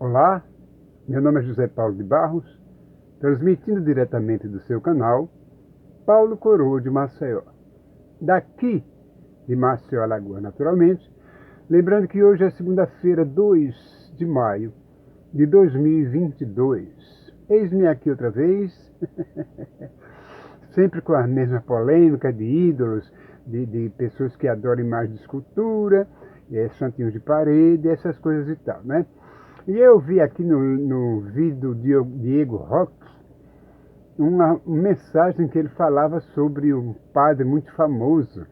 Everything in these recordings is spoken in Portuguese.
Olá, meu nome é José Paulo de Barros, transmitindo diretamente do seu canal Paulo Coroa de Maceió. Daqui de Maceió, Alagoas, naturalmente. Lembrando que hoje é segunda-feira, 2 de maio de 2022. Eis-me aqui outra vez, sempre com a mesma polêmica de ídolos, de pessoas que adoram imagens de escultura, santinhos de parede, essas coisas e tal, né? E eu vi aqui no vídeo do Diego Roque uma mensagem que ele falava sobre um padre muito famoso,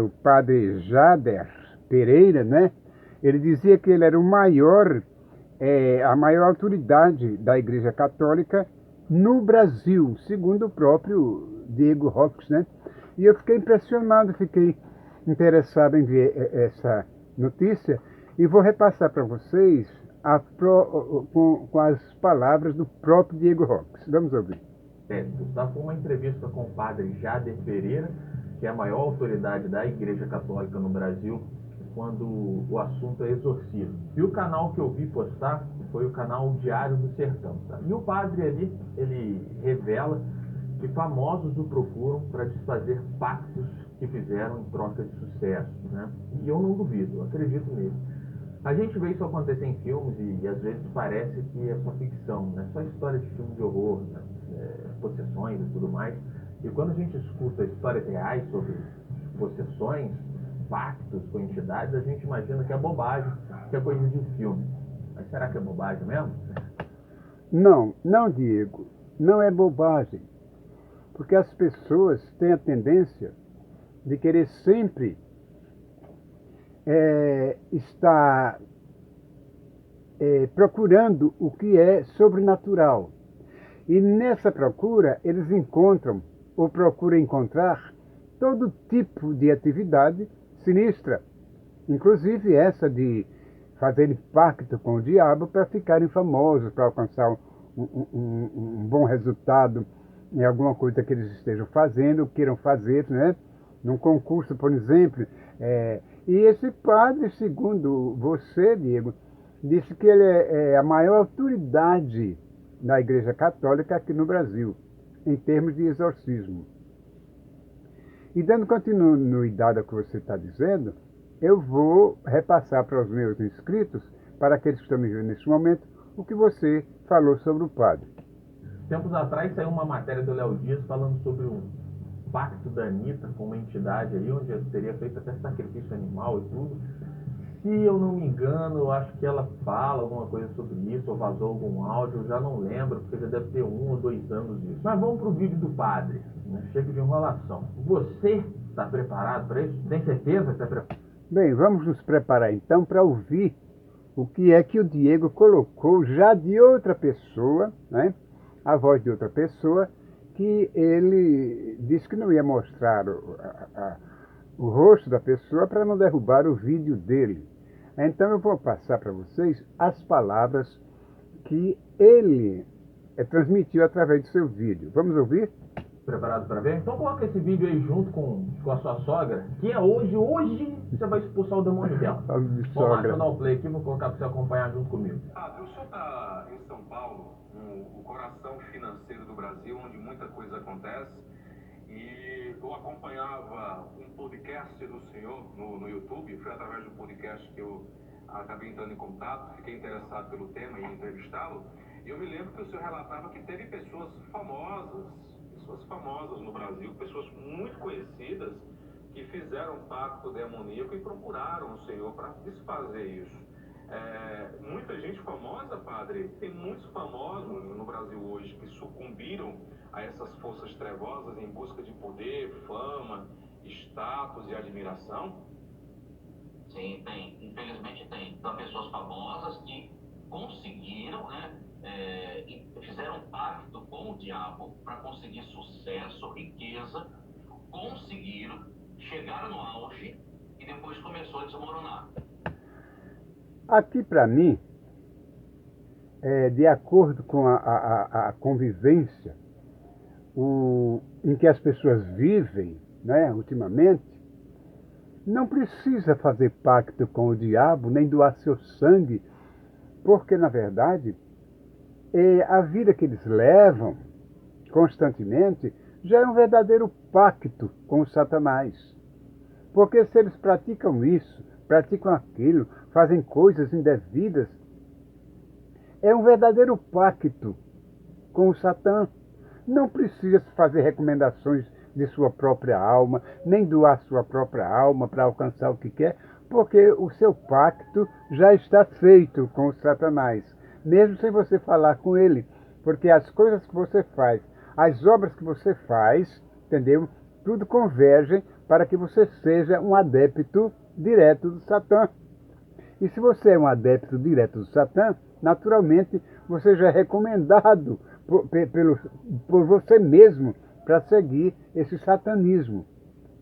o padre Jader Pereira, né? Ele dizia que ele era a maior autoridade da Igreja Católica no Brasil, segundo o próprio Diego Roques, né? E eu fiquei impressionado, fiquei interessado em ver essa notícia e vou repassar para vocês com as palavras do próprio Diego Roques. Vamos ouvir. Está com uma entrevista com o padre Jader Pereira, que é a maior autoridade da Igreja Católica no Brasil, quando o assunto é exorcismo. E o canal que eu vi postar foi o canal Diário do Sertão. Tá? E o padre ali, ele revela que famosos o procuram para desfazer pactos que fizeram em troca de sucesso. Né? E eu não duvido, eu acredito nele. A gente vê isso acontecer em filmes e às vezes parece que é só ficção, né? Só história de filme de horror, né? Possessões e tudo mais. E quando a gente escuta histórias reais sobre possessões, pactos com entidades, a gente imagina que é bobagem, que é coisa de filme. Mas será que é bobagem mesmo? Não, Diego, não é bobagem, porque as pessoas têm a tendência de querer sempre estar procurando o que é sobrenatural. E nessa procura, eles encontram, ou procuram encontrar, todo tipo de atividade sinistra. Inclusive essa de fazerem pacto com o diabo para ficarem famosos, para alcançar um bom resultado em alguma coisa que eles estejam fazendo, queiram fazer, né? Num concurso, por exemplo. E esse padre, segundo você, Diego, disse que ele é a maior autoridade da Igreja Católica aqui no Brasil, em termos de exorcismo. E dando continuidade ao que você está dizendo, eu vou repassar para os meus inscritos, para aqueles que estão me vendo neste momento, o que você falou sobre o padre. Tempos atrás saiu uma matéria do Léo Dias falando sobre um pacto da Anitta com uma entidade aí, onde teria feito até sacrifício animal e tudo. Se eu não me engano, eu acho que ela fala alguma coisa sobre isso, ou vazou algum áudio, eu já não lembro, porque já deve ter 1 ou 2 anos disso. Mas vamos pro vídeo do padre, né? Chega de enrolação. Você está preparado para isso? Tem certeza que está preparado? Bem, vamos nos preparar então para ouvir o que é que o Diego colocou já de outra pessoa, né? A voz de outra pessoa, que ele disse que não ia mostrar o rosto da pessoa para não derrubar o vídeo dele. Então eu vou passar para vocês as palavras que ele transmitiu através do seu vídeo. Vamos ouvir? Preparado para ver? Então coloca esse vídeo aí junto com a sua sogra, que é hoje você vai expulsar o demônio dela. Vamos lá, deixa eu dar o play aqui, vou colocar para você acompanhar junto comigo. O senhor está em São Paulo, o coração financeiro do Brasil, onde muita coisa acontece, e eu acompanhava um podcast do senhor no YouTube, foi através do podcast que eu acabei entrando em contato, fiquei interessado pelo tema e entrevistá-lo, e eu me lembro que o senhor relatava que teve pessoas famosas no Brasil, pessoas muito conhecidas, que fizeram pacto demoníaco e procuraram o Senhor para desfazer isso. Muita gente famosa, padre, tem muitos famosos no Brasil hoje que sucumbiram a essas forças trevosas em busca de poder, fama, status e admiração? Sim, tem. Infelizmente tem. São pessoas famosas que conseguiram, né, e fizeram pacto com o diabo para conseguir sucesso, riqueza, conseguiram, chegaram no auge e depois começou a desmoronar. Aqui, para mim, de acordo com a convivência em que as pessoas vivem, né, ultimamente, não precisa fazer pacto com o diabo, nem doar seu sangue Porque, na verdade, a vida que eles levam constantemente já é um verdadeiro pacto com o Satanás. Porque se eles praticam isso, praticam aquilo, fazem coisas indevidas, é um verdadeiro pacto com o Satã. Não precisa fazer recomendações de sua própria alma, nem doar sua própria alma para alcançar o que quer, porque o seu pacto já está feito com o Satanás, mesmo sem você falar com ele, porque as coisas que você faz, as obras que você faz, entendeu? Tudo converge para que você seja um adepto direto do Satã. E se você é um adepto direto do Satã, naturalmente você já é recomendado por você mesmo para seguir esse satanismo.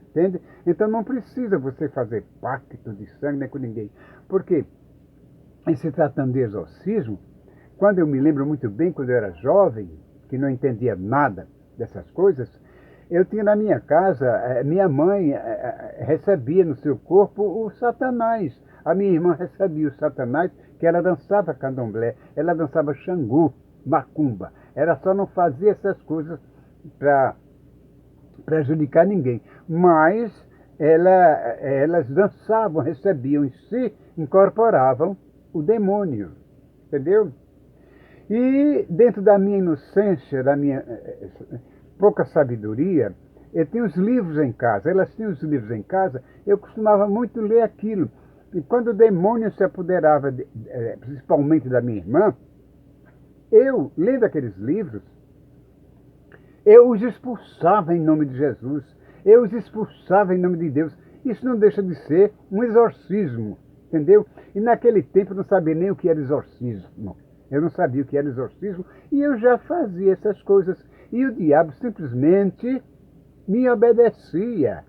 Entende? Então não precisa você fazer pacto de sangue nem com ninguém. Porque, em se tratando de exorcismo, quando eu me lembro muito bem, quando eu era jovem, que não entendia nada dessas coisas, eu tinha na minha casa, minha mãe recebia no seu corpo o Satanás. A minha irmã recebia o Satanás, que ela dançava candomblé, ela dançava xangu, macumba. Ela só não fazia essas coisas para prejudicar ninguém. Mas elas dançavam, recebiam em si, incorporavam o demônio. Entendeu? E dentro da minha inocência, da minha pouca sabedoria, eu tinha os livros em casa, elas tinham os livros em casa, eu costumava muito ler aquilo. E quando o demônio se apoderava, principalmente da minha irmã, eu, lendo aqueles livros, eu os expulsava em nome de Jesus, eu os expulsava em nome de Deus. Isso não deixa de ser um exorcismo, entendeu? E naquele tempo eu não sabia nem o que era exorcismo. Eu não sabia o que era exorcismo e eu já fazia essas coisas. E o diabo simplesmente me obedecia,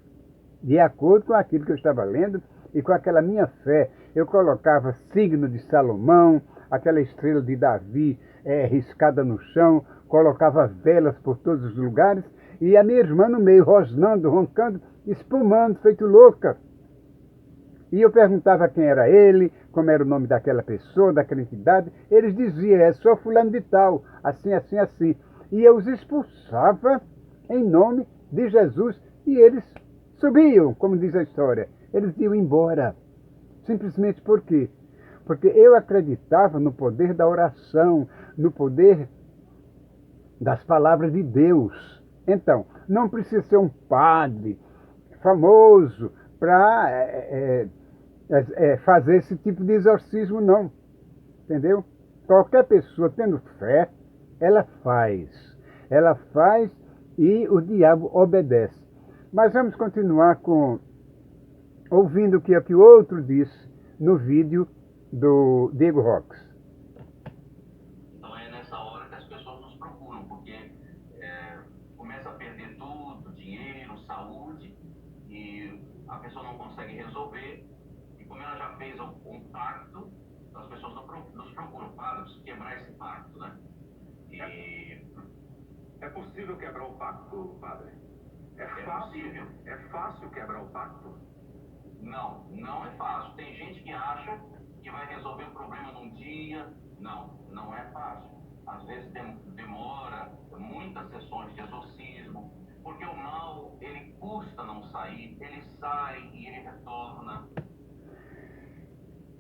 de acordo com aquilo que eu estava lendo e com aquela minha fé. Eu colocava signo de Salomão, aquela estrela de Davi riscada no chão, colocava velas por todos os lugares e a minha irmã no meio, rosnando, roncando, espumando, feito louca. E eu perguntava quem era ele, como era o nome daquela pessoa, daquela entidade. Eles diziam, é só fulano de tal, assim, assim, assim. E eu os expulsava em nome de Jesus e eles subiam, como diz a história. Eles iam embora. Simplesmente por quê? Porque eu acreditava no poder da oração, no poder das palavras de Deus. Então, não precisa ser um padre famoso para fazer esse tipo de exorcismo, não. Entendeu? Qualquer pessoa tendo fé, ela faz. Ela faz e o diabo obedece. Mas vamos continuar ouvindo o que o outro disse no vídeo do Diego Rox. Então é nessa hora que as pessoas nos procuram, porque começa a perder tudo, dinheiro, saúde, e a pessoa não consegue resolver. E como ela já fez um pacto, as pessoas nos procuram para quebrar esse pacto, né? É possível quebrar o pacto, padre? É possível. É fácil quebrar o pacto? Não, não é fácil. Tem gente que acha que vai resolver o problema num dia. Não, não é fácil. Às vezes demora muitas sessões de exorcismo, porque o mal, ele custa não sair, ele sai e ele retorna.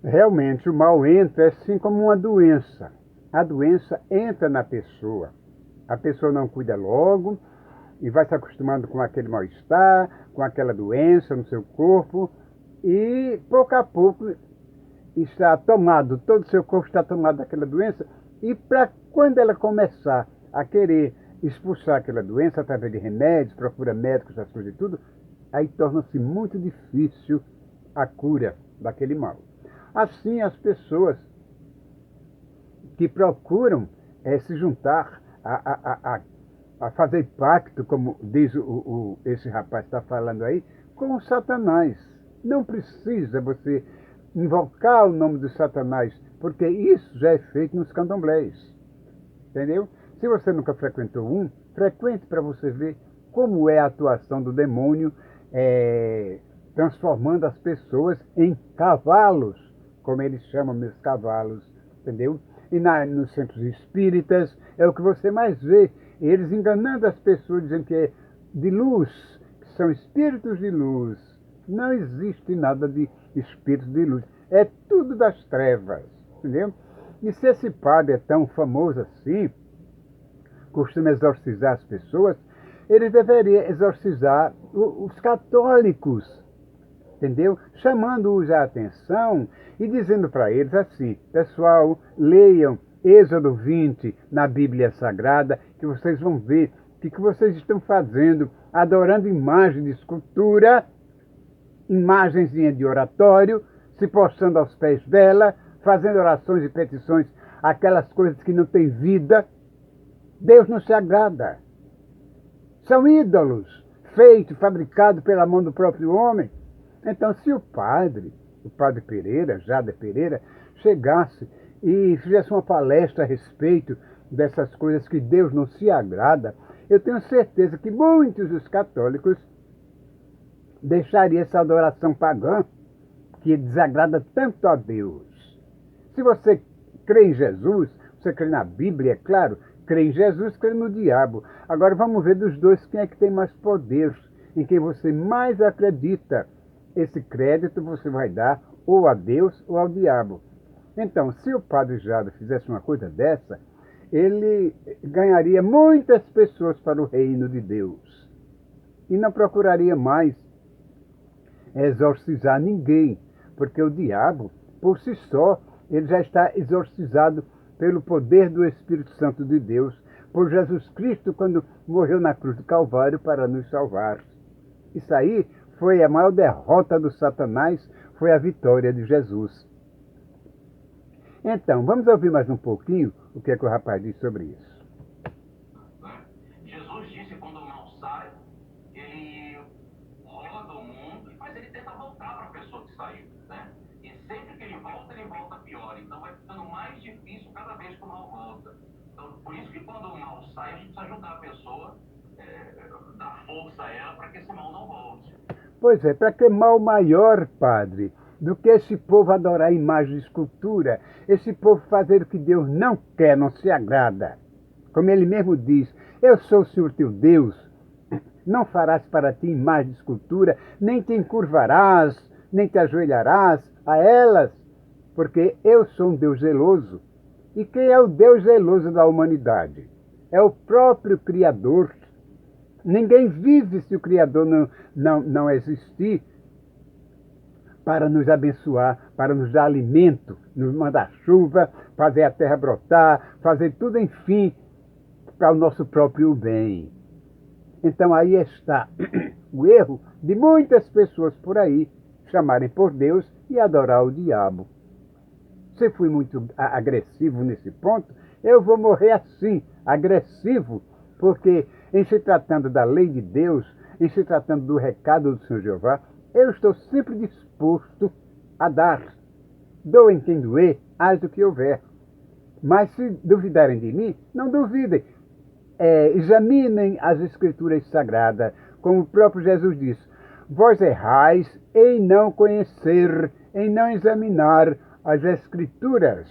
Realmente, o mal entra assim como uma doença. A doença entra na pessoa. A pessoa não cuida logo e vai se acostumando com aquele mal-estar, com aquela doença no seu corpo e, pouco a pouco, está tomado, todo o seu corpo está tomado daquela doença e para quando ela começar a querer expulsar aquela doença através de remédios, procura médicos, essas coisas e tudo, aí torna-se muito difícil a cura daquele mal. Assim, as pessoas que procuram se juntar a fazer pacto, como diz esse rapaz que está falando aí, com o Satanás. Não precisa você invocar o nome do Satanás, porque isso já é feito nos candomblés. Entendeu? Se você nunca frequentou um, frequente para você ver como é a atuação do demônio transformando as pessoas em cavalos, como eles chamam meus cavalos entendeu? E nos centros espíritas é o que você mais vê. Eles enganando as pessoas, dizendo que é de luz, que são espíritos de luz. Não existe nada de espírito de luz. É tudo das trevas, entendeu? E se esse padre é tão famoso assim, costuma exorcizar as pessoas, ele deveria exorcizar os católicos, entendeu? Chamando-os a atenção e dizendo para eles assim: pessoal, leiam Êxodo 20 na Bíblia Sagrada, que vocês vão ver o que vocês estão fazendo, adorando imagem de escultura, imagenzinha de oratório, se postando aos pés dela, fazendo orações e petições, aquelas coisas que não têm vida. Deus não se agrada. São ídolos, feitos, fabricados pela mão do próprio homem. Então, se o padre Pereira, Jader Pereira, chegasse e fizesse uma palestra a respeito dessas coisas que Deus não se agrada, eu tenho certeza que muitos dos católicos deixariam essa adoração pagã que desagrada tanto a Deus. Se você crê em Jesus, você crê na Bíblia, é claro, crê em Jesus, crê no diabo. Agora vamos ver dos dois quem é que tem mais poder, em quem você mais acredita. Esse crédito você vai dar ou a Deus ou ao diabo. Então, se o padre Jader fizesse uma coisa dessa, ele ganharia muitas pessoas para o reino de Deus. E não procuraria mais exorcizar ninguém, porque o diabo, por si só, ele já está exorcizado pelo poder do Espírito Santo de Deus, por Jesus Cristo, quando morreu na cruz do Calvário para nos salvar. Isso aí foi a maior derrota do Satanás, foi a vitória de Jesus. Então, vamos ouvir mais um pouquinho o que é que o rapaz diz sobre isso. Jesus disse, quando o mal sai, ele roda o mundo, mas ele tenta voltar para a pessoa que saiu, né? E sempre que ele volta pior. Então vai ficando mais difícil cada vez que o mal volta. Então, por isso que quando o mal sai, a gente precisa ajudar a pessoa, dar força a ela para que esse mal não volte. Pois é, para que mal maior, padre, do que esse povo adorar imagem e escultura, esse povo fazer o que Deus não quer, não se agrada. Como ele mesmo diz, eu sou o Senhor teu Deus, não farás para ti imagem de escultura, nem te encurvarás, nem te ajoelharás a elas, porque eu sou um Deus zeloso. E quem é o Deus zeloso da humanidade? É o próprio Criador. Ninguém vive se o Criador não existir para nos abençoar, para nos dar alimento, nos mandar chuva, fazer a terra brotar, fazer tudo, enfim, para o nosso próprio bem. Então aí está o erro de muitas pessoas por aí chamarem por Deus e adorar o diabo. Se fui muito agressivo nesse ponto, eu vou morrer assim, agressivo, porque em se tratando da lei de Deus, em se tratando do recado do Senhor Jeová, eu estou sempre disposto a dar. Doem quem doer, haja o que houver. Mas se duvidarem de mim, não duvidem. Examinem as Escrituras Sagradas, como o próprio Jesus disse. Vós errais em não conhecer, em não examinar as Escrituras.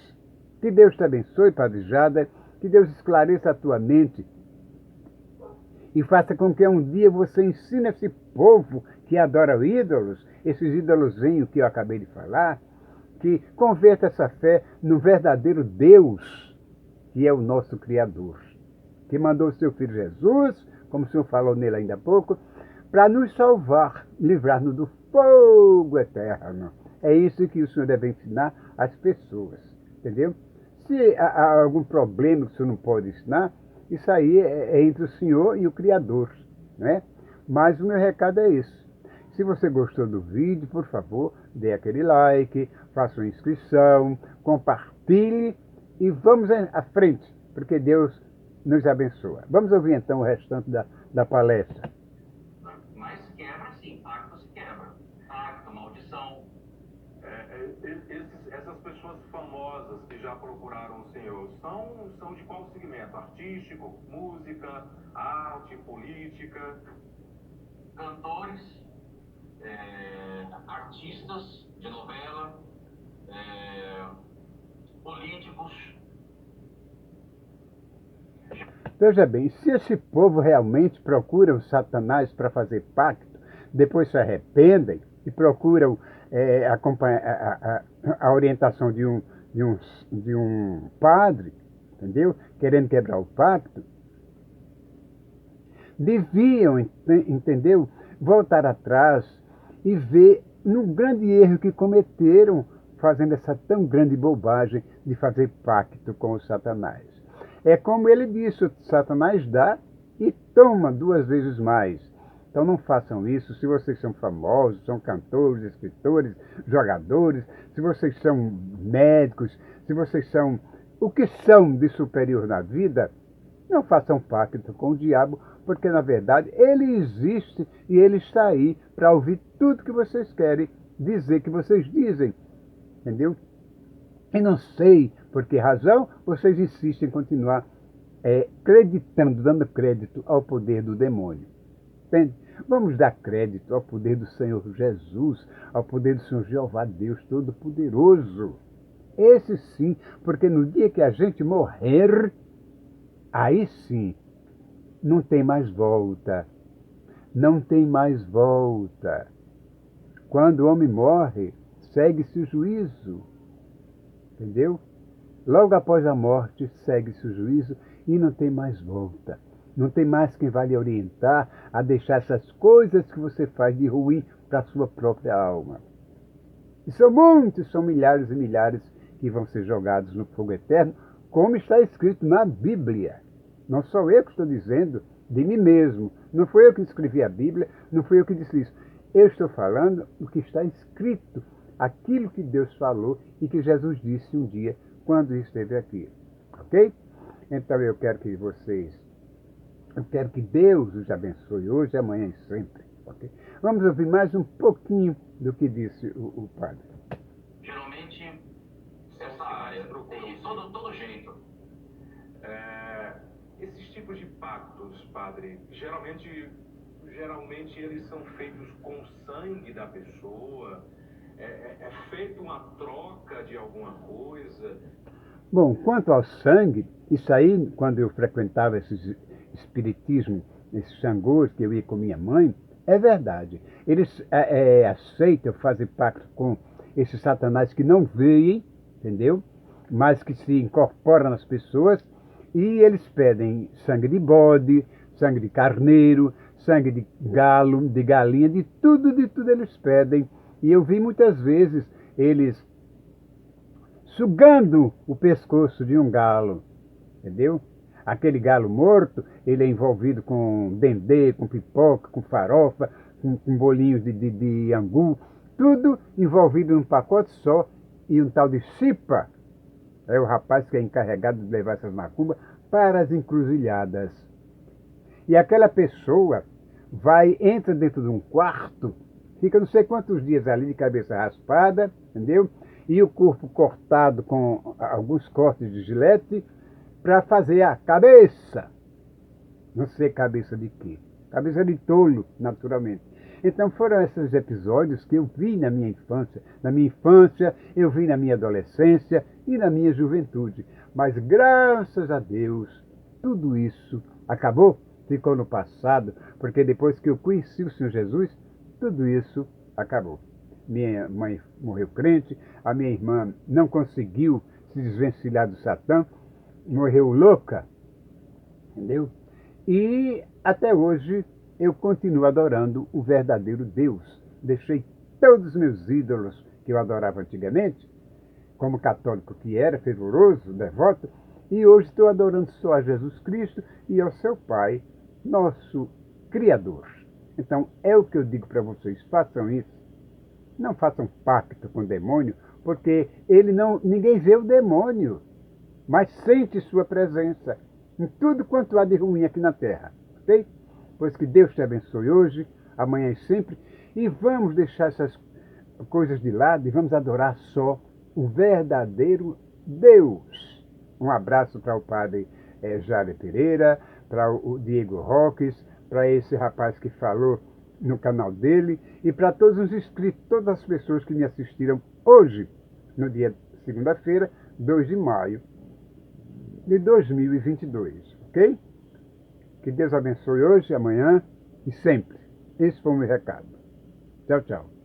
Que Deus te abençoe, Padre Jader, que Deus esclareça a tua mente e faça com que um dia você ensine esse povo que adora ídolos, esses ídolozinhos que eu acabei de falar, que converta essa fé no verdadeiro Deus, que é o nosso Criador, que mandou o seu Filho Jesus, como o Senhor falou nele ainda há pouco, para nos salvar, livrar-nos do fogo eterno. É isso que o Senhor deve ensinar às pessoas, entendeu? Se há algum problema que o Senhor não pode ensinar, isso aí é entre o Senhor e o Criador, não é? Mas o meu recado é isso. Se você gostou do vídeo, por favor, dê aquele like, faça uma inscrição, compartilhe e vamos à frente, porque Deus nos abençoa. Vamos ouvir então o restante da palestra. Mas quebra sim, pacto se quebra. Pacto, maldição. Essas pessoas famosas que já procuraram o Senhor são de qual segmento? Artístico, música, arte, política? Cantores, artistas de novela, políticos. Veja bem, se esse povo realmente procura o Satanás para fazer pacto, depois se arrependem e procuram a orientação de um padre, entendeu? Querendo quebrar o pacto, deviam, entendeu? Voltar atrás e ver no grande erro que cometeram fazendo essa tão grande bobagem de fazer pacto com o Satanás. É como ele disse, o Satanás dá e toma 2 vezes mais. Então não façam isso. Se vocês são famosos, são cantores, escritores, jogadores, se vocês são médicos, se vocês são o que são de superior na vida, não façam pacto com o diabo, porque na verdade ele existe e ele está aí para ouvir tudo que vocês querem dizer, que vocês dizem. Entendeu? E não sei por que razão vocês insistem em continuar acreditando, dando crédito ao poder do demônio. Entende? Vamos dar crédito ao poder do Senhor Jesus, ao poder do Senhor Jeová Deus Todo-Poderoso. Esse sim, porque no dia que a gente morrer, aí sim, não tem mais volta. Não tem mais volta. Quando o homem morre, segue-se o juízo. Entendeu? Logo após a morte, segue-se o juízo e não tem mais volta. Não tem mais quem vai lhe orientar a deixar essas coisas que você faz de ruim para a sua própria alma. E são muitos, são milhares e milhares que vão ser jogados no fogo eterno, como está escrito na Bíblia. Não sou eu que estou dizendo de mim mesmo. Não foi eu que escrevi a Bíblia, não foi eu que disse isso. Eu estou falando o que está escrito, aquilo que Deus falou e que Jesus disse um dia quando esteve aqui. Ok? Então eu quero que Deus os abençoe hoje, amanhã e sempre. Okay? Vamos ouvir mais um pouquinho do que disse o padre. Geralmente, essa área tem todo jeito. Esses tipos de pactos, padre, geralmente eles são feitos com o sangue da pessoa. É feita uma troca de alguma coisa. Bom, quanto ao sangue, isso aí, quando eu frequentava esse espiritismo, esses xangôs que eu ia com minha mãe, é verdade. Eles aceitam fazer pacto com esses satanás que não veem, entendeu? Mas que se incorporam nas pessoas, e eles pedem sangue de bode, sangue de carneiro, sangue de galo, de galinha, de tudo eles pedem. E eu vi muitas vezes eles sugando o pescoço de um galo, entendeu? Aquele galo morto, ele é envolvido com dendê, com pipoca, com farofa, com bolinhos de angu, tudo envolvido num pacote só, e um tal de chipa, é o rapaz que é encarregado de levar essas macumbas para as encruzilhadas. E aquela pessoa entra dentro de um quarto, fica não sei quantos dias ali de cabeça raspada, entendeu? E o corpo cortado com alguns cortes de gilete para fazer a cabeça. Não sei cabeça de quê. Cabeça de tolo, naturalmente. Então foram esses episódios que eu vi na minha infância. Na minha infância, eu vi na minha adolescência e na minha juventude. Mas graças a Deus, tudo isso acabou, ficou no passado, porque depois que eu conheci o Senhor Jesus, tudo isso acabou. Minha mãe morreu crente, a minha irmã não conseguiu se desvencilhar do Satã, morreu louca, entendeu? E até hoje eu continuo adorando o verdadeiro Deus. Deixei todos os meus ídolos que eu adorava antigamente, como católico que era, fervoroso, devoto, e hoje estou adorando só a Jesus Cristo e ao seu Pai, nosso Criador. Então é o que eu digo para vocês, façam isso. Não façam pacto com o demônio, porque ninguém vê o demônio, mas sente sua presença em tudo quanto há de ruim aqui na terra. Ok? Pois que Deus te abençoe hoje, amanhã e sempre, e vamos deixar essas coisas de lado e vamos adorar só o verdadeiro Deus. Um abraço para o padre Jader Pereira, para o Diego Roques, para esse rapaz que falou no canal dele, e para todos os inscritos, todas as pessoas que me assistiram hoje, no dia segunda-feira, 2 de maio de 2022, ok? Que Deus abençoe hoje, amanhã e sempre. Esse foi o meu recado. Tchau, tchau.